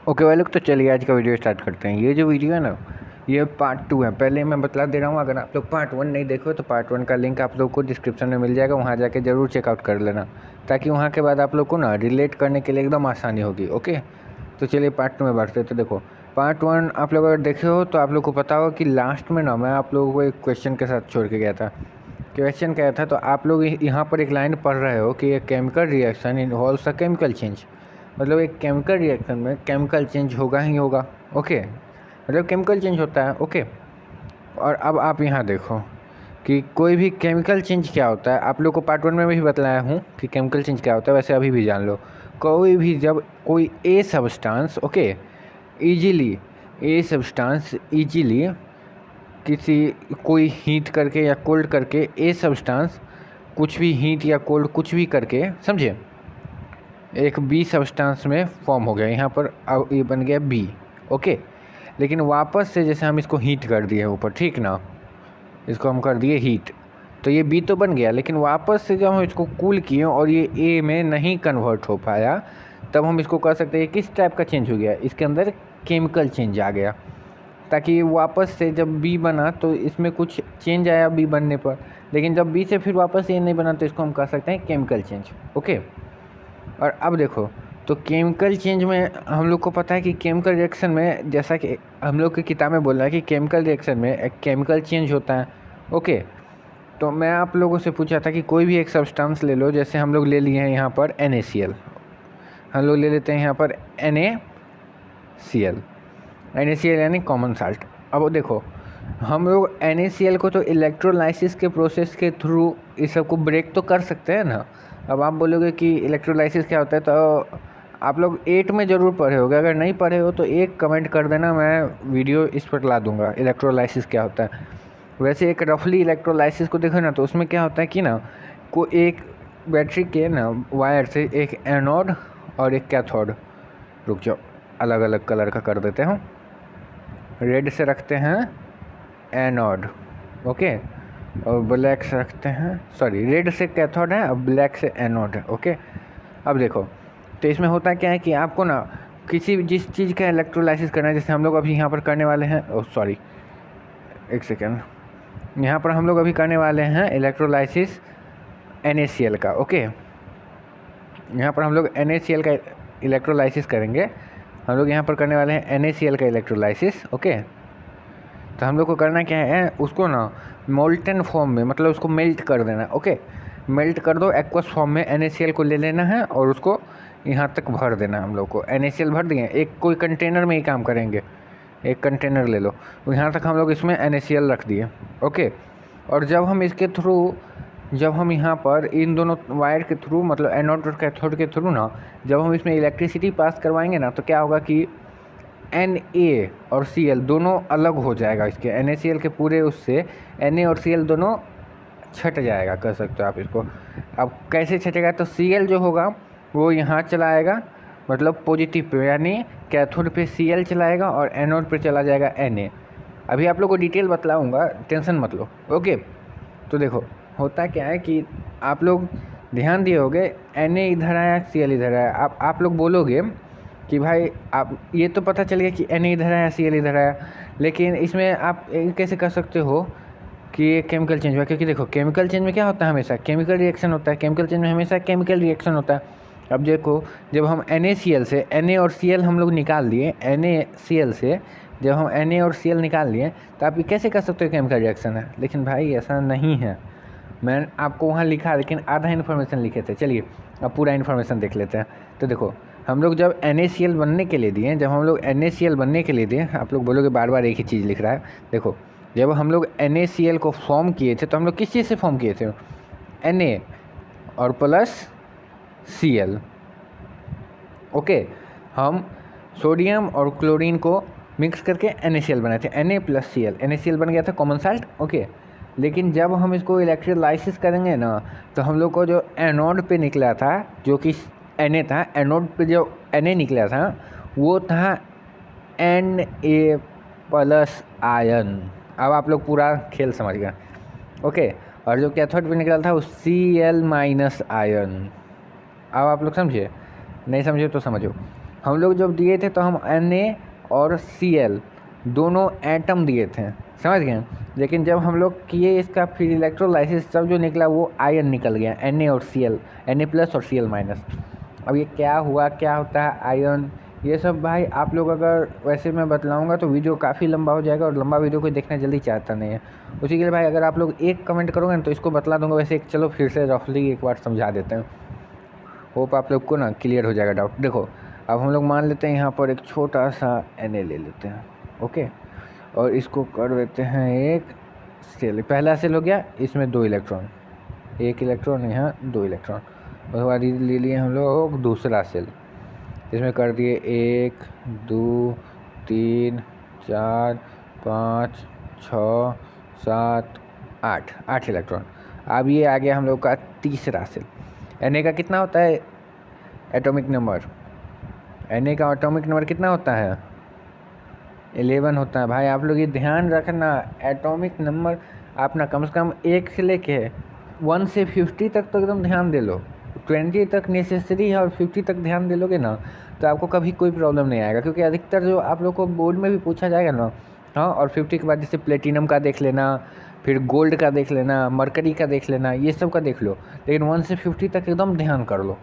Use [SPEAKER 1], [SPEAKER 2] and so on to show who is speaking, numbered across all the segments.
[SPEAKER 1] Okay भाई लोग, तो चलिए आज का वीडियो स्टार्ट करते हैं। ये जो वीडियो है ना, ये पार्ट 2 है। पहले मैं बतला दे रहा हूँ, अगर आप लोग पार्ट 1 नहीं देखो तो पार्ट 1 का लिंक आप लोग को डिस्क्रिप्शन में मिल जाएगा, वहाँ जाके ज़रूर चेकआउट कर लेना, ताकि वहाँ के बाद आप लोग को ना रिलेट करने के लिए एकदम आसानी होगी। ओके, तो चलिए पार्ट 2 में बढ़ते हैं। तो देखो, पार्ट 1 आप लोग अगर देखे हो तो आप लोग को पता हो कि लास्ट में ना मैं आप लोगों को एक क्वेश्चन के साथ छोड़ के गया था। क्वेश्चन क्या था, तो आप लोग यहाँ पर एक लाइन पढ़ रहे हो कि एक chemical reaction involves a chemical change, मतलब एक केमिकल रिएक्शन में केमिकल चेंज होगा ही होगा। ओके, मतलब केमिकल चेंज होता है। ओके, और अब आप यहाँ देखो कि कोई भी केमिकल चेंज क्या होता है। आप लोग को पार्ट 1 में भी बताया हूँ कि केमिकल चेंज क्या होता है, वैसे अभी भी जान लो। कोई भी जब कोई ए सब्सटेंस इजीली किसी कोई हीट करके या कोल्ड करके ए सब्सटेंस कुछ भी हीट या कोल्ड कुछ भी करके, समझे, एक बी सब्सटेंस में फॉर्म हो गया। यहाँ पर अब ये बन गया बी। ओके, लेकिन वापस से जैसे हम इसको हीट कर दिए ऊपर, ठीक ना, इसको हम कर दिए हीट, तो ये बी तो बन गया, लेकिन वापस से जब हम इसको कूल किए और ये ए में नहीं कन्वर्ट हो पाया, तब हम इसको कह सकते हैं किस टाइप का चेंज हो गया, इसके अंदर केमिकल चेंज आ गया। ताकि वापस से जब बी बना तो इसमें कुछ चेंज आया बी बनने पर, लेकिन जब बी से फिर वापस ए नहीं बना तो इसको हम कह सकते हैं केमिकल चेंज। ओके, और अब देखो, तो केमिकल चेंज में हम लोग को पता है कि केमिकल रिएक्शन में, जैसा कि हम लोग की किताब में बोल रहा है कि केमिकल रिएक्शन में एक केमिकल चेंज होता है। ओके, तो मैं आप लोगों से पूछा था कि कोई भी एक सब्सटेंस ले लो, जैसे हम लोग ले लिए हैं यहाँ पर NaCl, हम लोग ले लेते हैं यहाँ पर NaCl यानी कॉमन साल्ट। अब देखो, हम लोग NaCl को तो इलेक्ट्रोलाइसिस के प्रोसेस के थ्रू इस सब को ब्रेक तो कर सकते हैं ना। अब आप बोलोगे कि इलेक्ट्रोलाइसिस क्या होता है, तो आप लोग 8 में ज़रूर पढ़े होगे। अगर नहीं पढ़े हो तो एक कमेंट कर देना, मैं वीडियो इस पर ला दूंगा इलेक्ट्रोलाइसिस क्या होता है। वैसे एक रफली इलेक्ट्रोलाइसिस को देखो ना, तो उसमें क्या होता है कि ना, को एक बैटरी के ना वायर से एक एनोड और एक कैथोड, रुक जाओ अलग अलग कलर का कर देते हैं, रेड से रखते हैं एनोड, ओके, और ब्लैक से रखते हैं, सॉरी, रेड से कैथोड है और ब्लैक से एनोड है। ओके, अब देखो, तो इसमें होता क्या है कि आपको ना किसी जिस चीज़ का इलेक्ट्रोलाइसिस करना है, जैसे हम लोग अभी यहाँ पर करने वाले हैं, ओह सॉरी एक सेकेंड, यहाँ पर हम लोग अभी करने वाले हैं इलेक्ट्रोलाइसिस NaCl का। ओके, यहाँ पर हम लोग NaCl का इलेक्ट्रोलाइसिस करेंगे, हम लोग यहाँ पर करने वाले हैं NaCl का इलेक्ट्रोलाइसिस। ओके, तो हम लोग को करना क्या है, उसको ना मोल्टन फॉर्म में, मतलब उसको मेल्ट कर देना। ओके, मेल्ट कर दो, एक्वस फॉर्म में NaCl को ले लेना है और उसको यहाँ तक भर देना है। हम लोग को NaCl भर दिए, एक कोई कंटेनर में ही काम करेंगे, एक कंटेनर ले लो, यहाँ तक हम लोग इसमें NaCl रख दिए। ओके, और जब हम इसके थ्रू, जब हम यहाँ पर इन दोनों वायर के थ्रू, मतलब एनोड और कैथोड के थ्रू ना, जब हम इसमें इलेक्ट्रिसिटी पास करवाएंगे ना, तो क्या होगा कि Na और Cl दोनों अलग हो जाएगा। इसके NaCl के पूरे उससे Na और Cl दोनों छट जाएगा, कह सकते हो आप इसको। अब कैसे छटेगा, तो Cl जो होगा वो यहाँ चला आएगा, मतलब पॉजिटिव पे, यानी कैथोड पे Cl चलाएगा और एनोड पे चला जाएगा Na। अभी आप लोग को डिटेल बतलाऊँगा, टेंशन मत लो। ओके, तो देखो होता क्या है कि आप लोग ध्यान दिए होगे, Na इधर आया, Cl इधर आया। आप लोग बोलोगे कि भाई आप, ये तो पता चल गया कि Na इधर आया, Cl इधर आया, लेकिन इसमें आप कैसे कर सकते हो कि ये केमिकल चेंज हुआ, क्योंकि देखो केमिकल चेंज में क्या होता है, हमेशा केमिकल रिएक्शन होता है। केमिकल चेंज में हमेशा केमिकल रिएक्शन होता है। अब देखो, जब हम NaCl से Na और Cl हम लोग निकाल दिए, NaCl से जब हम Na और Cl निकाल लिए, तो आप ये कैसे कर सकते हो केमिकल रिएक्शन है। लेकिन भाई ऐसा नहीं है, मैं आपको वहाँ लिखा, लेकिन आधा इन्फॉर्मेशन लिखे थे। चलिए अब पूरा इन्फॉर्मेशन देख लेते हैं। तो देखो, हम लोग जब NaCl बनने के लिए दिए, जब हम लोग NaCl बनने के लिए दिए, आप लोग बोलोगे बार बार एक ही चीज़ लिख रहा है। देखो, जब हम लोग NaCl को फॉर्म किए थे, तो हम लोग किस चीज़ से फॉर्म किए थे, Na और प्लस Cl। ओके, हम सोडियम और क्लोरीन को मिक्स करके NaCl बनाए थे, Na प्लस Cl, NaCl बन गया था कॉमन साल्ट। ओके, लेकिन जब हम इसको इलेक्ट्रोलाइसिस करेंगे ना, तो हम लोग को जो एनोड पे निकला था, जो कि Na था, एनोड पे जो Na निकला था वो था Na प्लस आयन। अब आप लोग पूरा खेल समझ गए। ओके, और जो कैथोड पे निकला था वो Cl माइनस आयन। अब आप लोग समझे, नहीं समझे तो समझो। हम लोग जब दिए थे तो हम Na और Cl दोनों एटम दिए थे, समझ गए। लेकिन जब हम लोग किए इसका फिर इलेक्ट्रोलाइसिस, तब जो निकला वो आयन निकल गया, Na और Cl, Na+ और Cl-। अब ये क्या हुआ, क्या होता है आयन, ये सब भाई आप लोग अगर वैसे मैं बतलाऊंगा तो वीडियो काफ़ी लंबा हो जाएगा, और लंबा वीडियो कोई देखना जल्दी चाहता नहीं है। उसी के लिए भाई अगर आप लोग एक कमेंट करोगे ना तो इसको बतला दूंगा। वैसे चलो फिर से रफली एक बार समझा देते हैं, होप आप लोग को ना क्लियर हो जाएगा डाउट। देखो अब हम लोग मान लेते हैं यहाँ पर एक छोटा सा Na ले लेते हैं, ओके, और इसको कर देते हैं एक सेल। पहला सेल हो गया, इसमें 2 इलेक्ट्रॉन, 1 इलेक्ट्रॉन यहाँ 2 इलेक्ट्रॉन। उसके बाद ले लिए हम लोग दूसरा सेल, इसमें कर दिए 1 2 3 4 5 6 7 8 इलेक्ट्रॉन। अब ये आ गया हम लोग का तीसरा सेल। Na का कितना होता है एटॉमिक नंबर, Na का एटॉमिक नंबर कितना होता है 11 होता है। भाई आप लोग ये ध्यान रखना, एटॉमिक नंबर आप ना कम से कम 1 से लेके 1 से 50 तक तो एकदम ध्यान दे लो। 20 तक नेसेसरी है और 50 तक ध्यान दे लोगे ना तो आपको कभी कोई प्रॉब्लम नहीं आएगा, क्योंकि अधिकतर जो आप लोग को बोर्ड में भी पूछा जाएगा ना, हाँ, और 50 के बाद जैसे प्लेटिनम का देख लेना, फिर गोल्ड का देख लेना, मरकरी का देख लेना, ये सब का देख लो। लेकिन 1 से 50 तक एकदम ध्यान कर लो।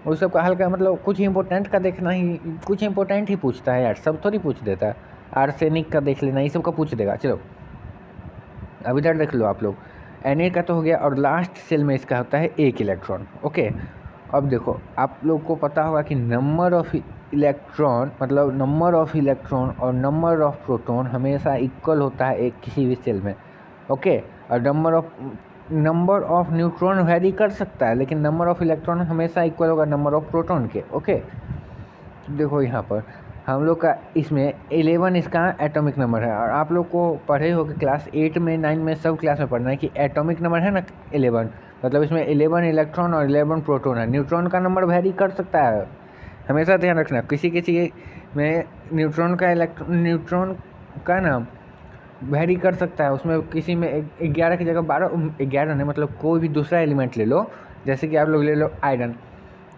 [SPEAKER 1] उस सब का हल्का मतलब कुछ इंपॉर्टेंट का देखना ही, कुछ इंपॉर्टेंट ही पूछता है यार, सब थोड़ी पूछ देता है। आर्सेनिक का देख लेना, ये सब का पूछ देगा। चलो अब इधर देख लो आप लोग, Na का तो हो गया, और लास्ट सेल में इसका होता है 1 इलेक्ट्रॉन, ओके। अब देखो आप लोग को पता होगा कि नंबर ऑफ इलेक्ट्रॉन, मतलब नंबर ऑफ इलेक्ट्रॉन और नंबर ऑफ प्रोटॉन हमेशा इक्वल होता है एक किसी भी सेल में, ओके। और नंबर ऑफ न्यूट्रॉन वेरी कर सकता है, लेकिन नंबर ऑफ इलेक्ट्रॉन हमेशा इक्वल होगा नंबर ऑफ प्रोटॉन के, ओके। देखो यहाँ पर हम लोग का इसमें 11 इसका एटॉमिक नंबर है, और आप लोग को पढ़े हो कि क्लास 8 में 9 में सब क्लास में पढ़ना है कि एटॉमिक नंबर है ना 11, मतलब इसमें 11 इलेक्ट्रॉन और 11 प्रोटॉन है। न्यूट्रॉन का नंबर वेरी कर सकता है, हमेशा ध्यान रखना। किसी में न्यूट्रॉन का ना वेरी कर सकता है, उसमें किसी में 11 की जगह 12, 11 नहीं, मतलब कोई भी दूसरा एलिमेंट ले लो, जैसे कि आप लोग ले लो आयरन,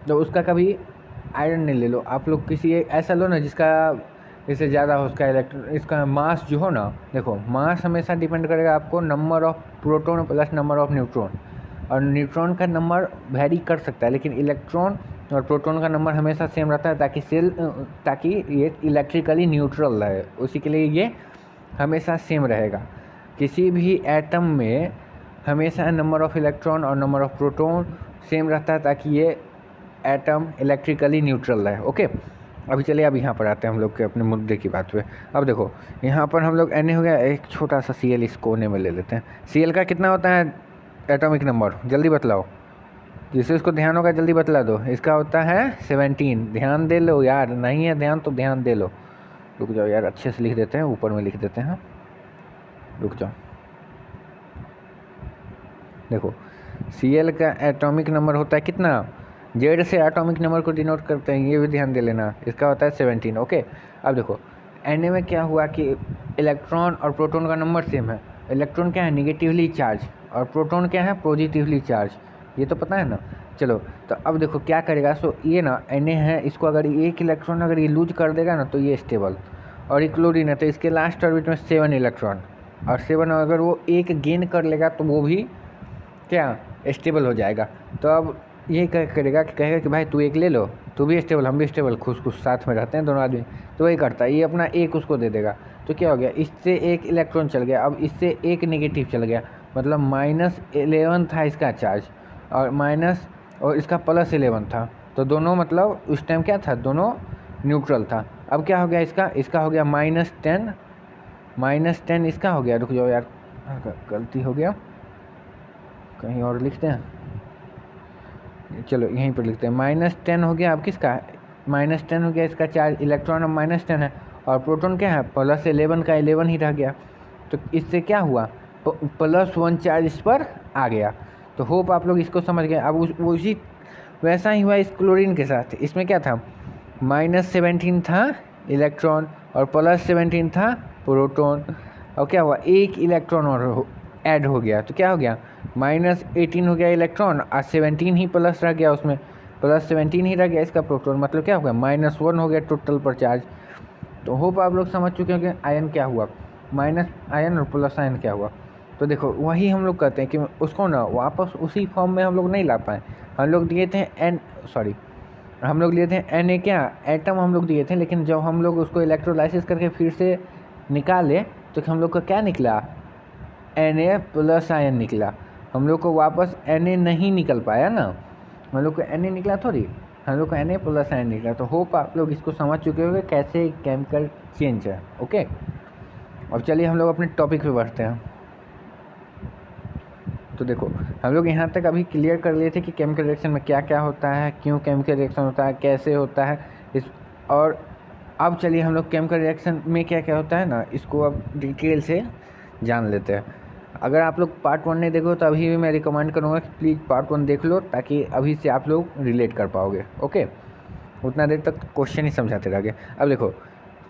[SPEAKER 1] तो उसका कभी आयरन नहीं ले लो आप लोग, किसी एक ऐसा लो ना जिसका इससे ज़्यादा हो उसका इसका मास जो हो ना। देखो मास हमेशा डिपेंड करेगा आपको number of proton plus number of neutron, और न्यूट्रॉन का नंबर वेरी कर सकता है, लेकिन इलेक्ट्रॉन और प्रोटॉन का नंबर हमेशा सेम रहता है, ताकि ये इलेक्ट्रिकली न्यूट्रल रहे, उसी के लिए ये हमेशा सेम रहेगा। किसी भी एटम में हमेशा नंबर ऑफ इलेक्ट्रॉन और नंबर ऑफ प्रोटॉन सेम रहता है, ताकि ये एटम इलेक्ट्रिकली न्यूट्रल है, ओके। अभी चलिए अब यहाँ पर आते हैं हम लोग के अपने मुद्दे की बात पे। अब देखो यहाँ पर हम लोग Na हो गया, एक छोटा सा Cl इस कोने में ले लेते हैं। Cl का कितना होता है एटॉमिक नंबर, जल्दी बतलाओ, जिससे इसको ध्यान होगा जल्दी बतला दो। इसका होता है 17, ध्यान दे लो यार, नहीं है ध्यान तो ध्यान दे लो। रुक जाओ यार, अच्छे से लिख देते हैं, ऊपर में लिख देते हैं, रुक जाओ। देखो Cl का एटॉमिक नंबर होता है कितना, जेड से एटॉमिक नंबर को डिनोट करते हैं, ये भी ध्यान दे लेना। इसका होता है 17, ओके। अब देखो Na में क्या हुआ कि इलेक्ट्रॉन और प्रोटॉन का नंबर सेम है। इलेक्ट्रॉन क्या है निगेटिवली चार्ज, और प्रोटॉन क्या है पॉजिटिवली चार्ज, ये तो पता है ना। चलो तो अब देखो क्या करेगा, सो ये ना Na है, इसको अगर 1 इलेक्ट्रॉन अगर ये लूज कर देगा ना तो ये स्टेबल, और ये क्लोरीन है तो इसके लास्ट ऑर्बिट में 7 इलेक्ट्रॉन, और 7 अगर वो 1 गेन कर लेगा तो वो भी क्या स्टेबल हो जाएगा। तो अब ये करेगा कि कहेगा कि भाई तू 1 ले लो, तू भी स्टेबल हम भी स्टेबल, खुश साथ में रहते हैं दोनों आदमी, तो वही करता है, ये अपना 1 उसको दे देगा। तो क्या हो गया, इससे 1 इलेक्ट्रॉन चल गया, अब इससे 1 नेगेटिव चल गया, मतलब -11 था इसका चार्ज, और इसका +11 था, तो दोनों मतलब उस टाइम क्या था, दोनों न्यूट्रल था। अब क्या हो गया इसका हो गया -10 इसका हो गया। रुक जाओ यार, गलती हो गया, कहीं और लिखते हैं, चलो यहीं पर लिखते हैं। -10 हो गया, अब किसका -10 हो गया, इसका चार्ज, इलेक्ट्रॉन अब -10 है, और प्रोटॉन क्या है +11 का 11 ही रह गया। तो इससे क्या हुआ, +1 चार्ज इस पर आ गया। तो होप आप लोग इसको समझ गए। अब उसी वैसा ही हुआ इस क्लोरीन के साथ, इसमें क्या था -17 था इलेक्ट्रॉन और +17 था प्रोटॉन, और क्या हुआ 1 इलेक्ट्रॉन और ऐड हो गया, तो क्या हो गया -18 हो गया इलेक्ट्रॉन, और 17 ही प्लस रह गया उसमें, +17 ही रह गया इसका प्रोटॉन, मतलब क्या हो गया -1 हो गया टोटल पर चार्ज। तो होप आप लोग समझ चुके हैं कि आयन क्या हुआ, माइनस आयन और प्लस आयन क्या हुआ। तो देखो वही हम लोग कहते हैं कि उसको ना वापस उसी फॉर्म में हम लोग नहीं ला पाए। हम लोग दिए थे हम लोग लिए थे Na क्या एटम हम लोग दिए थे, लेकिन जब हम लोग उसको इलेक्ट्रोलाइसिस करके फिर से निकाले तो हम लोग का क्या निकला, Na+ आयन निकला। हम लोग को वापस Na नहीं निकल पाया ना, हम लोग को Na निकला थोड़ी, हम लोग को Na+ आयन निकला। तो होप आप लोग इसको समझ चुके होंगे कैसे केमिकल चेंज है। ओके, अब चलिए हम लोग अपने टॉपिक पे बढ़ते हैं। तो देखो हम लोग यहाँ तक अभी क्लियर कर लिए थे कि केमिकल रिएक्शन में क्या क्या होता है, क्यों केमिकल रिएक्शन होता है, कैसे होता है और अब चलिए हम लोग केमिकल रिएक्शन में क्या क्या होता है ना, इसको अब डिटेल से जान लेते हैं। अगर आप लोग पार्ट 1 नहीं देखो तो अभी भी मैं रिकमेंड करूँगा कि प्लीज़ पार्ट 1 देख लो, ताकि अभी से आप लोग रिलेट कर पाओगे। ओके, उतना देर तक क्वेश्चन ही समझाते रहोगे। अब देखो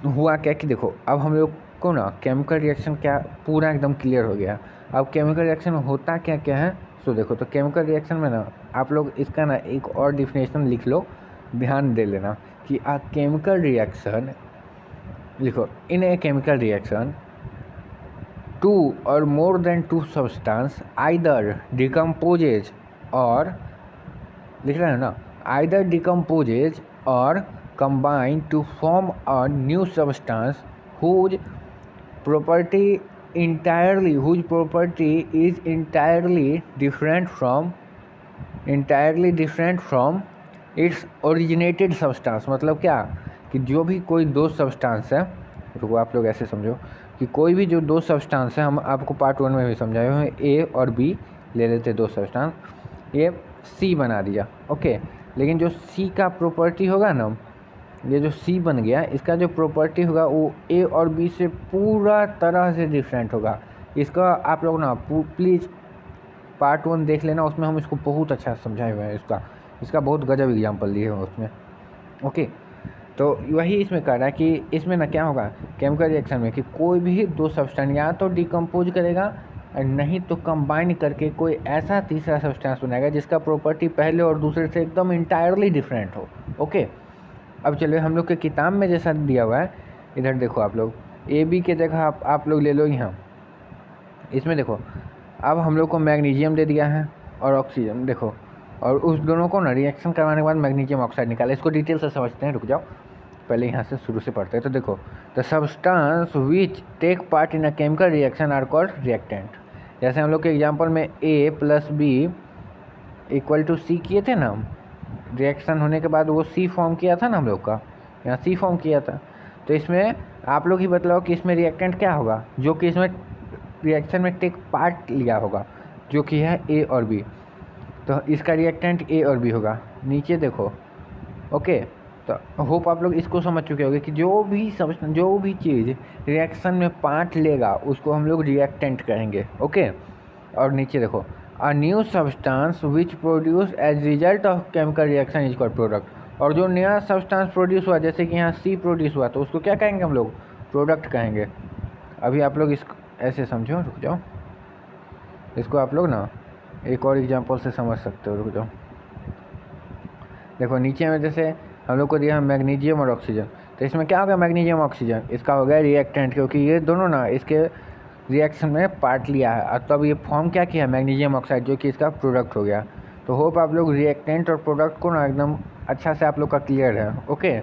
[SPEAKER 1] हुआ क्या कि देखो अब हम लोग को ना केमिकल रिएक्शन क्या पूरा एकदम क्लियर हो गया। अब केमिकल रिएक्शन में होता क्या क्या है, सो देखो तो केमिकल रिएक्शन में ना आप लोग इसका ना एक और डिफिनेशन लिख लो, ध्यान दे लेना कि आ केमिकल रिएक्शन, लिखो in a chemical reaction 2 or more than 2 substance either decomposes और लिख रहे हैं ना, either decomposes or combine to form a new substance whose property is entirely different from its originated substance। मतलब क्या कि जो भी कोई दो सब्सटेंस है, रुको आप लोग ऐसे समझो कि कोई भी जो दो सब्सटेंस है, हम आपको पार्ट 1 में भी समझाए हुए, ए और बी ले लेते दो सब्सटेंस, ये सी बना दिया। ओके, लेकिन जो सी का प्रॉपर्टी होगा ना, ये जो सी बन गया इसका जो प्रॉपर्टी होगा वो ए और बी से पूरा तरह से डिफरेंट होगा। इसका आप लोग ना प्लीज़ पार्ट 1 देख लेना, उसमें हम इसको बहुत अच्छा समझाए हुए हैं। इसका बहुत गजब एग्जाम्पल दिए हैं उसमें। ओके, तो वही इसमें कह रहा है कि इसमें ना क्या होगा केमिकल रिएक्शन में कि कोई भी दो सब्सटेंस या तो डिकम्पोज करेगा और नहीं तो कंबाइन करके कोई ऐसा तीसरा सब्सटेंस बनाएगा जिसका प्रॉपर्टी पहले और दूसरे से एकदम इंटायरली डिफरेंट हो। ओके, अब चलिए हम लोग के किताब में जैसा दिया हुआ है, इधर देखो आप लोग ए बी के जगह आप लोग ले लो यहाँ, इसमें देखो अब हम लोग को मैग्नीशियम दे दिया है और ऑक्सीजन, देखो और उस दोनों को ना रिएक्शन करवाने के बाद मैग्नीशियम ऑक्साइड निकाला। इसको डिटेल से समझते हैं, रुक जाओ पहले यहाँ से शुरू से पढ़ते हैं। तो देखो the substance which take part in a chemical reaction are called reactant. जैसे हम लोग के एग्जांपल में A+B = C किए थे ना, रिएक्शन होने के बाद वो C फॉर्म किया था ना हम लोग का, यहाँ C फॉर्म किया था। तो इसमें आप लोग ही बतलाओ कि इसमें रिएक्टेंट क्या होगा जो कि इसमें रिएक्शन में टेक पार्ट लिया होगा, जो कि है A और B। तो इसका रिएक्टेंट A और B होगा। नीचे देखो। ओके, तो होप आप लोग इसको समझ चुके होंगे कि जो भी चीज़ रिएक्शन में पार्ट लेगा उसको हम लोग रिएक्टेंट कहेंगे। ओके, और नीचे देखो a new substance which produce as result of chemical reaction is called product. और जो नया सब्सटेंस प्रोड्यूस हुआ, जैसे कि यहाँ C प्रोड्यूस हुआ, तो उसको क्या कहेंगे हम लोग, प्रोडक्ट कहेंगे। अभी आप लोग इसको ऐसे समझो, रुक जाओ, इसको आप लोग ना एक और एग्जांपल से समझ सकते हो, रुक जाओ। देखो नीचे में जैसे हम लोग को दिया है मैग्नीशियम और ऑक्सीजन, तो इसमें क्या होगा मैग्नीशियम ऑक्सीजन, इसका हो गया रिएक्टेंट, क्योंकि ये दोनों ना इसके रिएक्शन में पार्ट लिया है और तब ये फॉर्म क्या किया मैग्नीशियम ऑक्साइड, जो कि इसका प्रोडक्ट हो गया। तो होप आप लोग रिएक्टेंट और प्रोडक्ट को ना एकदम अच्छा से आप लोग का क्लियर है। ओके,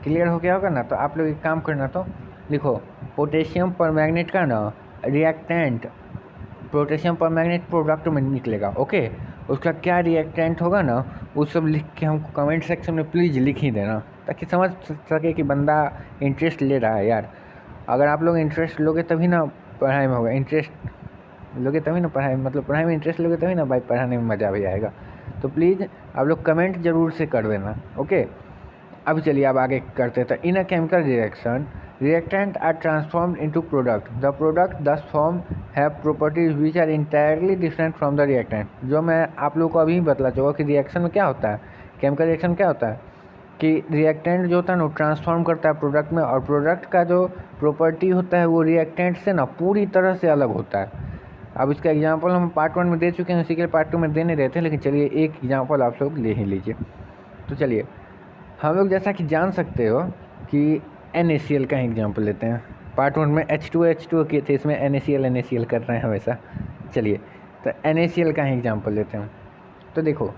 [SPEAKER 1] क्लियर हो गया होगा ना, तो आप लोग एक काम करना, तो लिखो पोटेशियम परमैंगनेट का ना रिएक्टेंट पोटेशियम परमैंगनेट प्रोडक्ट में निकलेगा। ओके, उसका क्या रिएक्टेंट होगा ना वो सब लिख के हमको कमेंट सेक्शन में प्लीज़ लिख ही देना, ताकि समझ सके कि बंदा इंटरेस्ट ले रहा है। यार अगर आप लोग इंटरेस्ट लोगे तभी ना पढ़ाई में होगा, इंटरेस्ट लोगे तभी ना पढ़ाई, मतलब पढ़ाई में इंटरेस्ट लोगे तभी ना भाई पढ़ाने में मज़ा भी आएगा। तो प्लीज़ आप लोग कमेंट ज़रूर से कर देना। ओके, अब चलिए अब आगे करते हैं। तो in a chemical reaction reactant are transformed into product. The product thus formed have properties which are entirely different from the reactant। जो मैं आप लोगों को अभी बतला चुका कि रिएक्शन में क्या होता है, केमिकल रिएक्शन क्या होता है कि रिएक्टेंट जो होता है ना ट्रांसफॉर्म करता है प्रोडक्ट में, और प्रोडक्ट का जो प्रॉपर्टी होता है वो रिएक्टेंट से ना पूरी तरह से अलग होता है। अब इसका एग्जांपल हम पार्ट 1 में दे चुके हैं, इसी के पार्ट 2 में दे नहीं रहे थे, लेकिन चलिए एक एग्जांपल आप लोग ले ही लीजिए। तो चलिए हम लोग जैसा कि जान सकते हो कि NaCl का एग्जाम्पल लेते हैं। पार्ट 1 में H2 किए थे, इसमें NaCl कर रहे हैं हमेशा। चलिए तो NaCl का ही एग्जाम्पल लेते हैं। तो देखो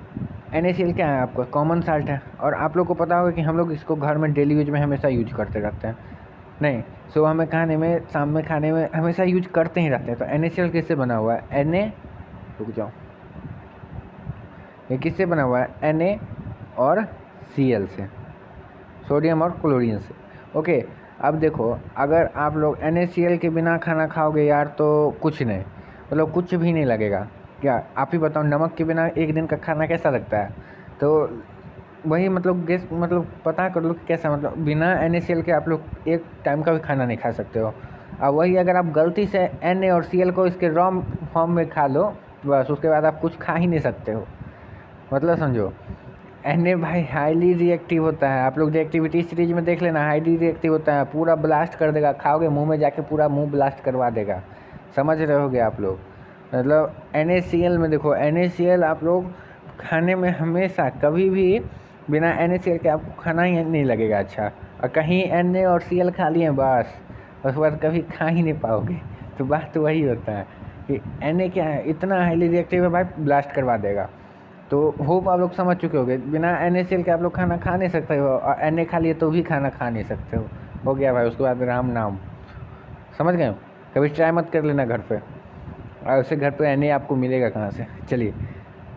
[SPEAKER 1] NaCl क्या है, आपका कॉमन साल्ट है, और आप लोग को पता होगा कि हम लोग इसको घर में डेली यूज में हमेशा यूज करते रहते हैं। नहीं, सुबह में खाने में, शाम में खाने में हमेशा यूज करते ही रहते हैं। तो NaCl किससे बना हुआ है? रुक जाओ, ये किससे बना हुआ है? Na और Cl से, सोडियम और क्लोरीन से। ओके, अब देखो अगर आप लोग NaCl के बिना खाना खाओगे यार तो कुछ नहीं, मतलब कुछ भी नहीं लगेगा। क्या आप ही बताओ, नमक के बिना एक दिन का खाना कैसा लगता है? तो वही मतलब गेस, मतलब पता कर लो कि कैसा, मतलब बिना NaCl के आप लोग एक टाइम का भी खाना नहीं खा सकते हो। अब वही अगर आप गलती से Na और Cl को इसके रॉ फॉर्म में खा लो, बस उसके बाद आप कुछ खा ही नहीं सकते हो। मतलब समझो, Na भाई हाईली रिएक्टिव होता है। आप लोग रिएक्टिविटी सीरीज में देख लेना, हाईली रिएक्टिव होता है, पूरा ब्लास्ट कर देगा, खाओगे मुंह में जाके पूरा मुंह ब्लास्ट करवा देगा। समझ रहे होगे आप लोग? मतलब NaCl में देखो, NaCl आप लोग खाने में हमेशा कभी भी बिना NaCl के आपको खाना ही नहीं लगेगा अच्छा। और कहीं Na और Cl खा लिए बस, उसके बाद कभी खा ही नहीं पाओगे। तो बात तो वही होता है कि Na क्या है, इतना हाईली रिएक्टिव है भाई, ब्लास्ट करवा देगा। तो होप आप लोग समझ चुके होंगे, बिना NaCl के आप लोग खाना खा नहीं सकते हो, और Na खा लिए तो भी खाना खा नहीं सकते हो गया भाई। उसके बाद राम नाम, समझ गए? कभी ट्राई मत कर लेना घर पे, और उससे घर पे Na आपको मिलेगा कहाँ से। चलिए,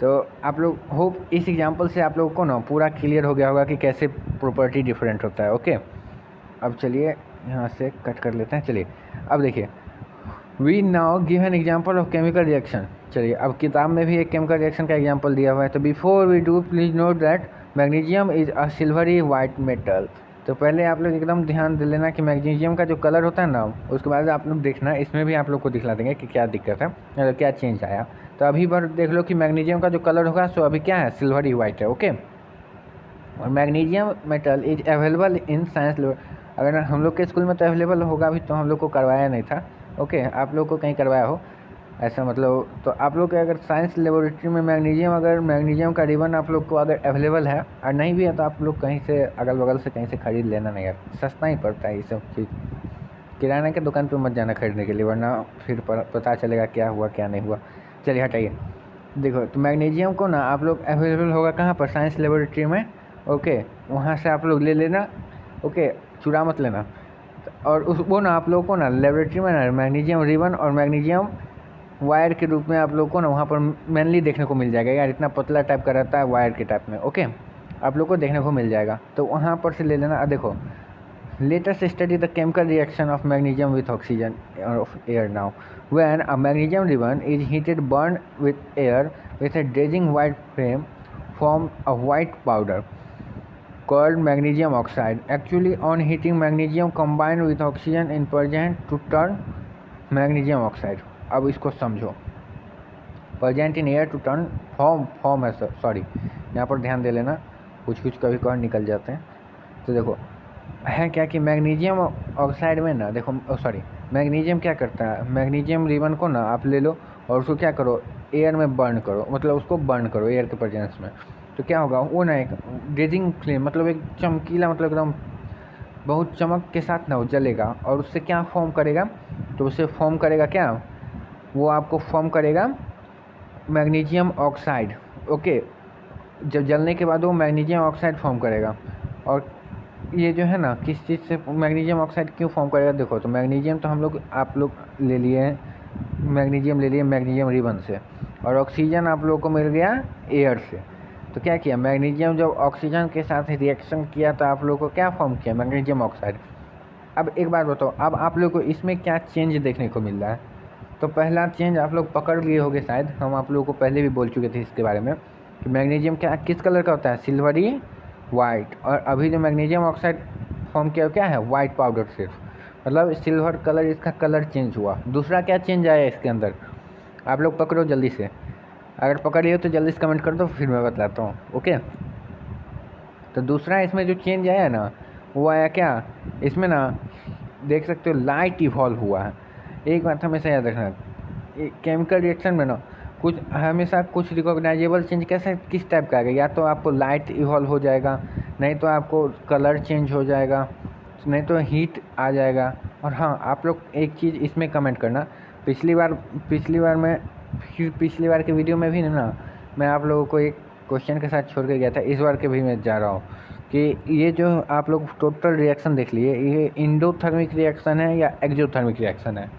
[SPEAKER 1] तो आप लोग होप इस एग्जांपल से आप लोगों को ना पूरा क्लियर हो गया होगा कि कैसे प्रॉपर्टी डिफरेंट होता है। ओके, अब चलिए यहाँ से कट कर लेते हैं। चलिए अब देखिए, we now give an example of chemical reaction. चलिए अब किताब में भी एक केमिकल रिएक्शन का एग्जाम्पल दिया हुआ है। तो before we do please note that magnesium is a silvery white metal. तो पहले आप लोग एकदम ध्यान दे लेना कि मैग्नीशियम का जो कलर होता है ना, उसके बाद आप लोग देखना, इसमें भी आप लोग को दिखला देंगे कि क्या दिक्कत है, मतलब क्या चेंज आया। तो अभी बार देख लो कि मैग्नीशियम का जो कलर होगा सो अभी क्या है, सिल्वरी वाइट है। ओके, और magnesium metal is available in science. अगर हम लोग के स्कूल में तो अवेलेबल होगा भी, तो हम लोग को करवाया नहीं था। ओके, आप लोग को कहीं करवाया हो ऐसा, मतलब तो आप लोग के अगर साइंस लेबोरेटरी में मैग्नीशियम का रिबन आप लोग को अगर अवेलेबल है, और नहीं भी है तो आप लोग कहीं से अगल बगल से कहीं से खरीद लेना। नहीं यार, सस्ता ही पड़ता है ये सब चीज़। किराना के दुकान पे मत जाना खरीदने के लिए, वरना फिर पता चलेगा क्या हुआ क्या नहीं हुआ। चलिए हटाइए। देखो, तो मैग्नीशियम को ना आप लोग अवेलेबल होगा कहाँ पर? साइंस लेबोरेटरी में। ओके, वहाँ से आप लोग ले लेना। ओके, चुरा मत लेना। और उस वो ना आप लोग को ना लेबोरेटरी में ना मैग्नीशियम रिबन और मैग्नीशियम वायर के रूप में आप लोग को ना वहाँ पर मेनली देखने को मिल जाएगा। यार इतना पतला टाइप का रहता है वायर के टाइप में। ओके, आप लोग को देखने को मिल जाएगा, तो वहाँ पर से ले लेना। देखो, latest study the chemical reaction of magnesium with oxygen of air now when a magnesium ribbon is heated burn with air with a dazing white flame form a white powder called magnesium oxide. Actually, on heating, magnesium combined with oxygen in present to turn magnesium oxide. अब इसको समझो, present in air to turn form है, sorry यहाँ पर ध्यान दे लेना, कुछ कभी कभार निकल जाते हैं। तो देखो है क्या कि मैग्नीशियम ऑक्साइड में ना, देखो सॉरी, मैग्नीशियम क्या करता है, मैग्नीशियम रिबन को ना आप ले लो और उसको क्या करो, एयर में बर्न करो, मतलब उसको बर्न करो एयर के प्रेजेंस में। तो क्या होगा, वो ना एक डेजिंग फ्लेम, मतलब एक चमकीला, मतलब एकदम बहुत चमक के साथ ना वो जलेगा, और उससे क्या फॉर्म करेगा, तो उससे फॉर्म करेगा क्या, वो आपको फॉर्म करेगा मैग्नीशियम ऑक्साइड। ओके, जब जलने के बाद वो मैग्नीशियम ऑक्साइड फॉर्म करेगा। और ये जो है ना, किस चीज़ से मैग्नीशियम ऑक्साइड क्यों फॉर्म करेगा, देखो तो मैग्नीशियम तो हम लोग आप लोग ले लिए हैं, मैग्नीशियम ले लिए मैग्नीशियम रिबन से, और ऑक्सीजन आप लोग को मिल गया एयर से। तो क्या किया, मैग्नीशियम जब ऑक्सीजन के साथ रिएक्शन किया तो आप लोग को क्या फॉर्म किया, मैग्नीशियम ऑक्साइड। अब एक बात बताओ, अब आप लोग को इसमें क्या चेंज देखने को मिल रहा है? तो पहला चेंज आप लोग पकड़ लिए होंगे शायद, हम आप लोगों को पहले भी बोल चुके थे इसके बारे में कि मैग्नीशियम क्या किस कलर का होता है, सिल्वरी वाइट। और अभी जो मैग्नीशियम ऑक्साइड फॉर्म किया क्या है, वाइट पाउडर सिर्फ, मतलब सिल्वर कलर, इसका कलर चेंज हुआ। दूसरा क्या चेंज आया इसके अंदर, आप लोग पकड़ो जल्दी से, अगर पकड़ लिए हो तो जल्दी से कमेंट कर दो, फिर मैं बताता हूँ। ओके, तो दूसरा इसमें जो चेंज आया ना, वो आया क्या, इसमें ना देख सकते हो लाइट इवॉल्व हुआ है। एक बात हमेशा याद रखना, केमिकल रिएक्शन में ना कुछ हमेशा कुछ रिकॉग्नाइजेबल चेंज कैसे किस टाइप का आएगा, या तो आपको लाइट इवॉल्व हो जाएगा, नहीं तो आपको कलर चेंज हो जाएगा, नहीं तो हीट आ जाएगा। और हाँ, आप लोग एक चीज़ इसमें कमेंट करना, पिछली बार के वीडियो में भी ना मैं आप लोगों को एक क्वेश्चन के साथ छोड़ के गया था, इस बार के भी मैं जा रहा हूँ कि ये जो आप लोग टोटल रिएक्शन देख लिए, ये इंडोथर्मिक रिएक्शन है या एक्जोथर्मिक रिएक्शन है।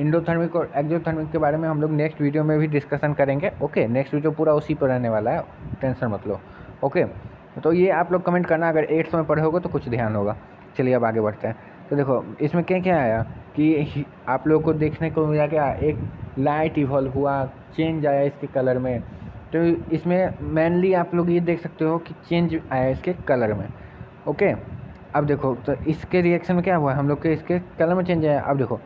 [SPEAKER 1] इंडोथर्मिक और एक्जोथर्मिक के बारे में हम लोग नेक्स्ट वीडियो में भी डिस्कशन करेंगे। ओके, नेक्स्ट वीडियो पूरा उसी पर रहने वाला है, टेंशन मत लो। ओके, तो ये आप लोग कमेंट करना, अगर 8th में पढ़े होगा तो कुछ ध्यान होगा। चलिए अब आगे बढ़ते हैं। तो देखो इसमें क्या क्या आया कि आप लोग को देखने को मिला क्या, एक लाइट इवॉल्व हुआ, चेंज आया इसके कलर में। तो इसमें मेनली आप लोग ये देख सकते हो कि चेंज आया इसके कलर में। ओके, अब देखो तो इसके रिएक्शन में क्या हुआ, हम लोग के इसके कलर में चेंज आया। अब देखो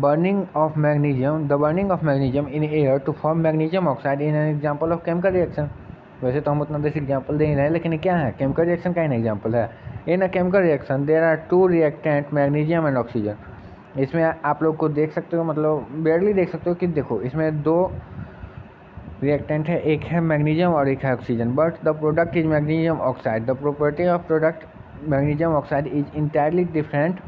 [SPEAKER 1] burning of magnesium, the burning of magnesium in air to form magnesium oxide in an example of chemical reaction। वैसे तो हम उतना देश एग्जाम्पल दे ही रहे हैं, लेकिन क्या है, केमिकल रिएक्शन का इन एग्जाम्पल है। In a chemical reaction there are two reactant, magnesium and oxygen. इसमें आप लोग को देख सकते हो, मतलब बेयरली देख सकते हो कि देखो इसमें 2 रिएक्टेंट है, एक है मैग्नीशियम और एक है oxygen, but the product is magnesium oxide. The property of product magnesium oxide is entirely different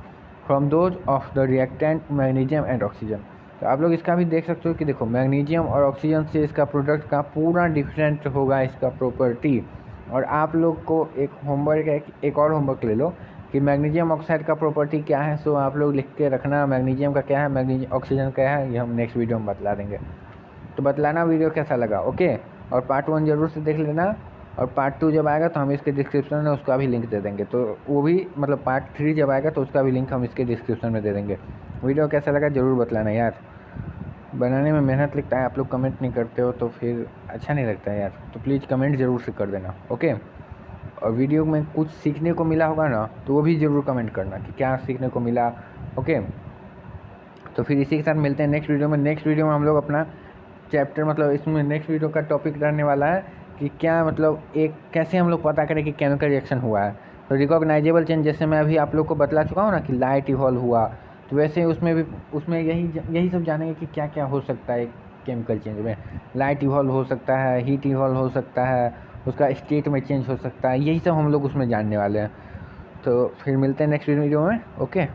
[SPEAKER 1] from those of the reactant magnesium and oxygen. तो आप लोग इसका भी देख सकते हो कि देखो मैग्नीशियम और ऑक्सीजन से इसका प्रोडक्ट का पूरा डिफरेंट होगा इसका प्रॉपर्टी। और आप लोग को एक होमवर्क है, एक और होमवर्क ले लो कि मैग्नीशियम ऑक्साइड का प्रॉपर्टी क्या है। सो आप लोग लिख के रखना, मैग्नीशियम का क्या है, मैग्नीशियम ऑक्सीजन क्या है, ये हम नेक्स्ट वीडियो में बतला देंगे। तो बतलाना वीडियो कैसा लगा। ओके, और पार्ट 1 ज़रूर से देख लेना, और पार्ट 2 जब आएगा तो हम इसके डिस्क्रिप्शन में उसका भी लिंक दे देंगे। तो वो भी मतलब पार्ट 3 जब आएगा तो उसका भी लिंक हम इसके डिस्क्रिप्शन में दे देंगे। वीडियो कैसा लगा ज़रूर बतलाना यार, बनाने में मेहनत लगता है, आप लोग कमेंट नहीं करते हो तो फिर अच्छा नहीं लगता है यार। तो प्लीज़ कमेंट ज़रूर से कर देना। ओके, और वीडियो में कुछ सीखने को मिला होगा ना तो वो भी ज़रूर कमेंट करना कि क्या सीखने को मिला। ओके, तो फिर इसी के साथ मिलते हैं नेक्स्ट वीडियो में। नेक्स्ट वीडियो में हम लोग अपना चैप्टर, मतलब इसमें नेक्स्ट वीडियो का टॉपिक रहने वाला है कि क्या मतलब एक कैसे हम लोग पता करें कि केमिकल रिएक्शन हुआ है। तो रिकॉग्नाइजेबल चेंज, जैसे मैं अभी आप लोग को बतला चुका हूँ ना कि लाइट इवॉल्व हुआ, तो वैसे उसमें यही सब जानेंगे कि क्या क्या हो सकता है केमिकल चेंज में। लाइट इवॉल्व हो सकता है, हीट इवॉल्व हो सकता है, उसका स्टेट में चेंज हो सकता है, यही सब हम लोग उसमें जानने वाले हैं। तो फिर मिलते हैं नेक्स्ट वीडियो में। ओके।